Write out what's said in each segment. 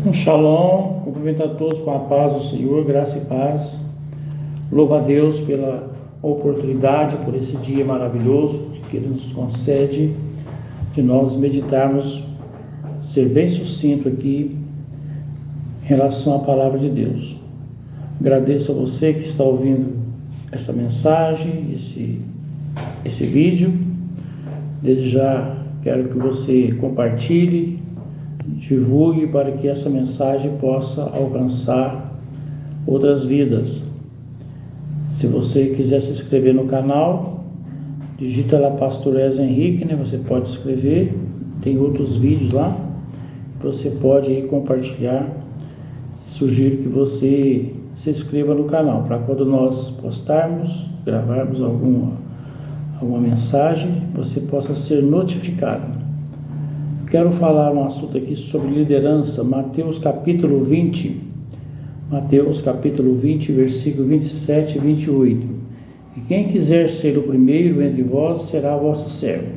Um shalom, cumprimento a todos com a paz do Senhor, graça e paz. Louvo a Deus pela oportunidade, por esse dia maravilhoso que Ele nos concede de nós meditarmos, ser bem sucinto aqui em relação à palavra de Deus. Agradeço a você que está ouvindo essa mensagem, esse vídeo. Desde já quero que você compartilhe, divulgue para que essa mensagem possa alcançar outras vidas. Se você quiser se inscrever no canal, digita lá Pastor Ezra Henrique, Você pode se inscrever, tem outros vídeos lá, você pode aí compartilhar. Sugiro que você se inscreva no canal, para quando nós postarmos, gravarmos alguma mensagem, você possa ser notificado. Quero falar um assunto aqui sobre liderança, Mateus capítulo 20, versículo 27 e 28. E quem quiser ser o primeiro entre vós será vosso servo,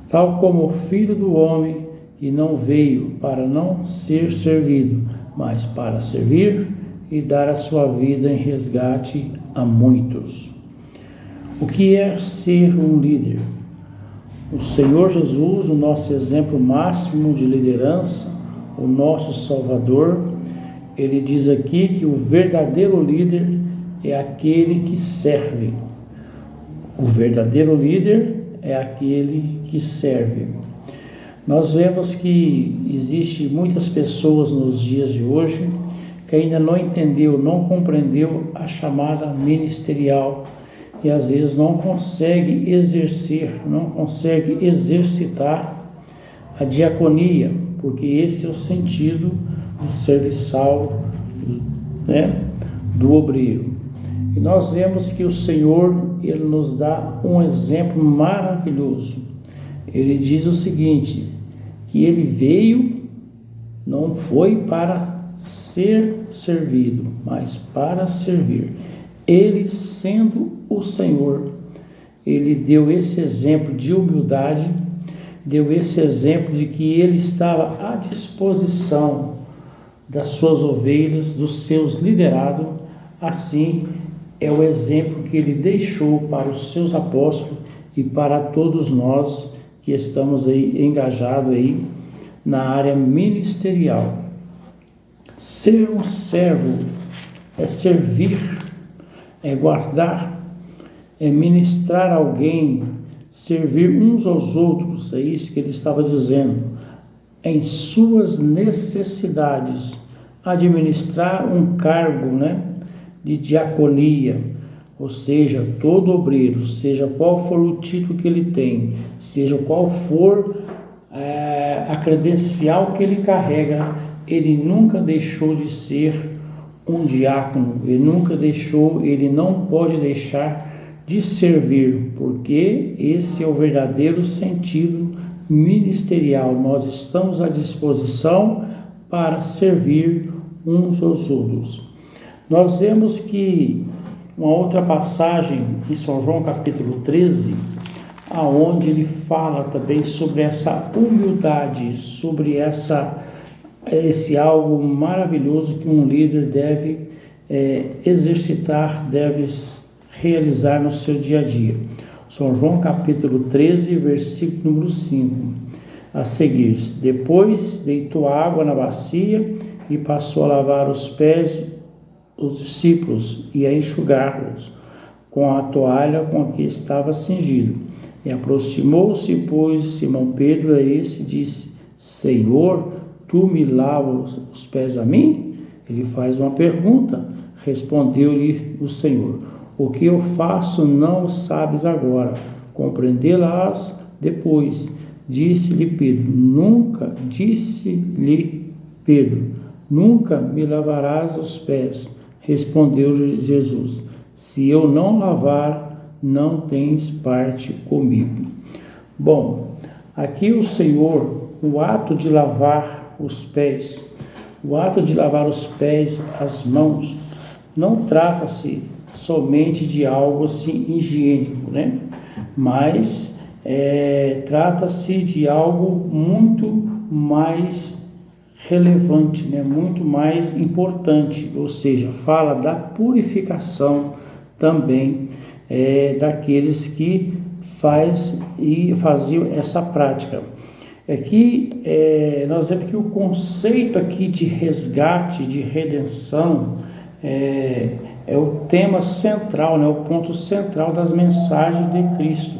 tal como o Filho do Homem, que não veio para não ser servido, mas para servir e dar a sua vida em resgate a muitos. O que é ser um líder? O Senhor Jesus, o nosso exemplo máximo de liderança, o nosso Salvador, ele diz aqui que o verdadeiro líder é aquele que serve. O verdadeiro líder é aquele que serve. Nós vemos que existe muitas pessoas nos dias de hoje que ainda não entendeu, não compreendeu a chamada ministerial e às vezes não consegue exercitar a diaconia, porque esse é o sentido do serviçal, do obreiro. E nós vemos que o Senhor, Ele nos dá um exemplo maravilhoso. Ele diz o seguinte, que Ele veio, não foi para ser servido, mas para servir. Ele, sendo o Senhor, Ele deu esse exemplo de humildade, deu esse exemplo de que Ele estava à disposição das suas ovelhas, dos seus liderados. Assim é o exemplo que Ele deixou para os seus apóstolos e para todos nós que estamos aí engajados aí na área ministerial. Ser um servo é servir, é guardar, é ministrar alguém, servir uns aos outros, é isso que ele estava dizendo, em suas necessidades, administrar um cargo, de diaconia, ou seja, todo obreiro, seja qual for o título que ele tem, seja qual for a credencial que ele carrega, ele nunca deixou de ser um diácono, ele não pode deixar de servir, porque esse é o verdadeiro sentido ministerial. Nós estamos à disposição para servir uns aos outros. Nós vemos que uma outra passagem em São João capítulo 13, aonde ele fala também sobre essa humildade, sobre esse algo maravilhoso que um líder deve exercitar, deve realizar no seu dia a dia. São João capítulo 13, versículo número 5. A seguir, depois deitou água na bacia e passou a lavar os pés dos discípulos e a enxugá-los com a toalha com que estava cingido. E aproximou-se, pois, Simão Pedro a esse disse: Senhor, tu me lavas os pés a mim? Ele faz uma pergunta. Respondeu-lhe o Senhor: o que eu faço não sabes agora, compreendê-las depois. Disse-lhe Pedro, nunca me lavarás os pés. Respondeu-lhe Jesus: se eu não lavar, não tens parte comigo. Bom, aqui o Senhor, o ato de lavar os pés, as mãos, não trata-se somente de algo assim higiênico, mas trata-se de algo muito mais relevante, né? Muito mais importante, ou seja, fala da purificação também daqueles que faziam essa prática. Aqui nós vemos que o conceito aqui de resgate, de redenção, é o tema central, né? O ponto central das mensagens de Cristo.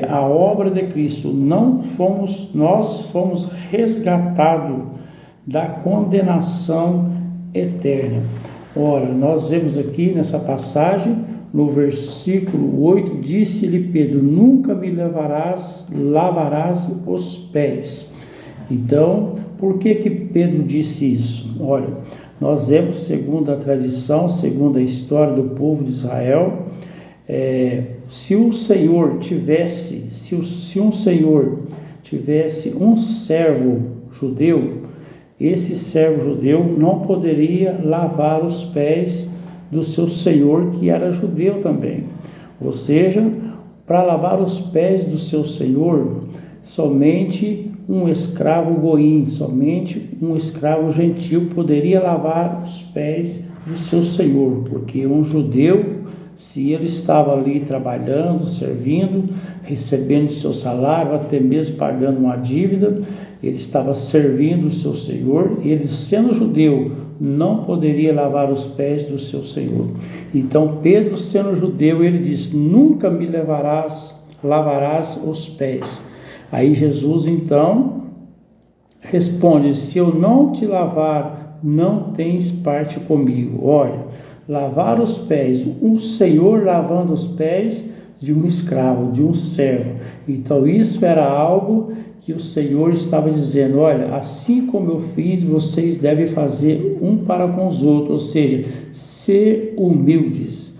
A obra de Cristo. Nós fomos resgatados da condenação eterna. Ora, nós vemos aqui nessa passagem, no versículo 8, disse-lhe Pedro: nunca me lavarás os pés. Então, por que Pedro disse isso? Olha, nós vemos, segundo a tradição, segundo a história do povo de Israel, se um senhor tivesse um servo judeu, esse servo judeu não poderia lavar os pés do seu senhor, que era judeu também. Ou seja, para lavar os pés do seu senhor, somente um escravo goim, somente um escravo gentil poderia lavar os pés do seu senhor, porque um judeu, se ele estava ali trabalhando, servindo, recebendo seu salário, até mesmo pagando uma dívida, ele estava servindo o seu senhor, ele sendo judeu, não poderia lavar os pés do seu senhor. Então Pedro, sendo judeu, ele diz: nunca me lavarás os pés. Aí Jesus então responde: se eu não te lavar, não tens parte comigo. Olha, lavar os pés, um senhor lavando os pés de um escravo, de um servo. Então isso era algo que o Senhor estava dizendo: olha, assim como eu fiz, vocês devem fazer um para com os outros, ou seja, ser humildes,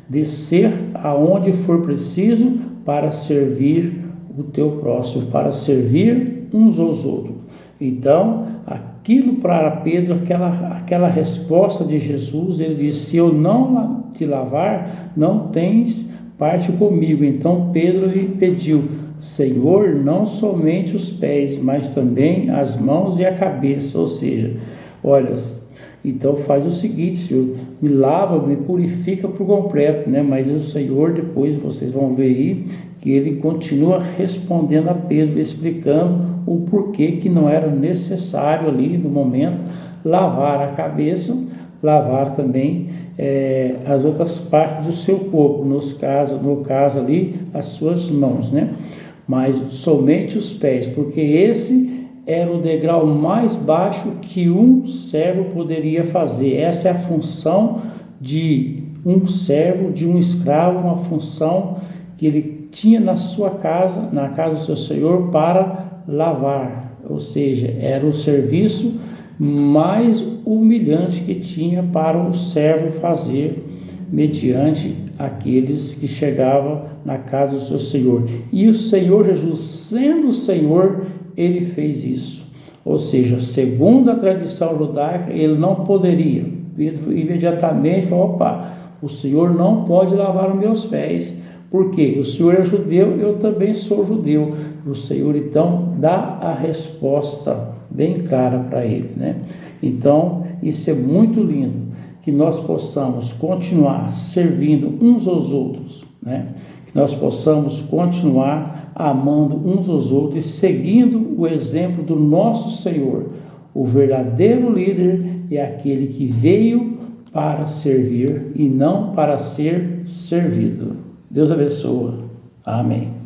descer aonde for preciso para servir o teu próximo, para servir uns aos outros. Então, aquilo para Pedro, aquela resposta de Jesus, ele disse: se eu não te lavar, não tens parte comigo. Então Pedro lhe pediu: Senhor, não somente os pés, mas também as mãos e a cabeça. Ou seja, olha, então faz o seguinte: Senhor, me lava, me purifica por completo, né? Mas o Senhor, depois vocês vão ver aí, que ele continua respondendo a Pedro, explicando o porquê que não era necessário ali, no momento, lavar a cabeça, lavar também as outras partes do seu corpo, no caso ali, as suas mãos, né? Mas somente os pés, porque esse era o degrau mais baixo que um servo poderia fazer. Essa é a função de um servo, de um escravo, uma função que ele tinha na sua casa, na casa do seu senhor, para lavar. Ou seja, era o serviço mais humilhante que tinha para o servo fazer mediante aqueles que chegavam na casa do seu senhor. E o Senhor Jesus, sendo o Senhor, ele fez isso. Ou seja, segundo a tradição judaica, ele não poderia. Pedro imediatamente falou: opa, o Senhor não pode lavar os meus pés, porque o Senhor é judeu, eu também sou judeu. O Senhor então dá a resposta bem clara para ele, né? Então isso é muito lindo, que nós possamos continuar servindo uns aos outros, né? Que nós possamos continuar amando uns aos outros e seguindo o exemplo do nosso Senhor. O verdadeiro líder é aquele que veio para servir e não para ser servido. Deus abençoe. Amém.